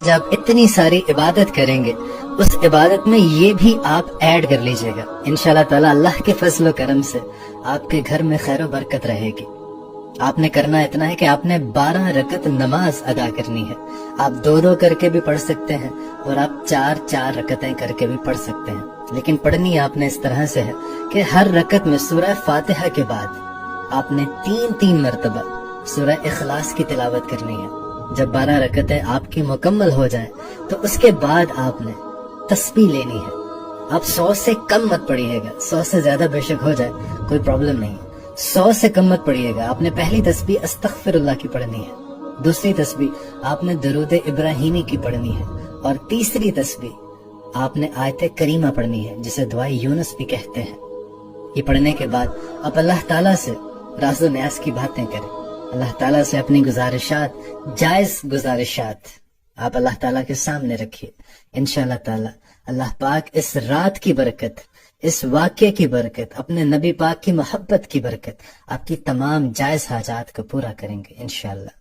جب اتنی ساری عبادت کریں گے اس عبادت میں یہ بھی آپ ایڈ کر لیجئے گا، انشاءاللہ تعالی اللہ کے فضل و کرم سے آپ کے گھر میں خیر و برکت رہے گی۔ آپ نے کرنا اتنا ہے کہ آپ نے 12 رکعت نماز ادا کرنی ہے۔ آپ 2 کر کے بھی پڑھ سکتے ہیں اور آپ 4 رکعتیں کر کے بھی پڑھ سکتے ہیں، لیکن پڑھنی آپ نے اس طرح سے ہے کہ ہر رکعت میں سورہ فاتحہ کے بعد آپ نے 3 مرتبہ سورہ اخلاص کی تلاوت کرنی ہے۔ جب 12 رکعتیں آپ کی مکمل ہو جائیں تو اس کے بعد آپ نے تسبیح لینی ہے۔ آپ 100 سے کم مت پڑھیے گا، 100 سے زیادہ بے شک ہو جائے کوئی پرابلم نہیں، 100 سے کم مت پڑھیے گا۔ آپ نے پہلی تسبیح استغفر اللہ کی پڑھنی ہے، دوسری تسبیح آپ نے درود ابراہیمی کی پڑھنی ہے، اور تیسری تسبیح آپ نے آیت کریمہ پڑھنی ہے جسے دعائے یونس بھی کہتے ہیں۔ یہ پڑھنے کے بعد آپ اللہ تعالیٰ سے راز و نیاز کی باتیں کریں، اللہ تعالیٰ سے اپنی گزارشات، جائز گزارشات آپ اللہ تعالیٰ کے سامنے رکھیے۔ انشاءاللہ تعالیٰ اللہ پاک اس رات کی برکت، اس واقعے کی برکت، اپنے نبی پاک کی محبت کی برکت آپ کی تمام جائز حاجات کو پورا کریں گے انشاءاللہ۔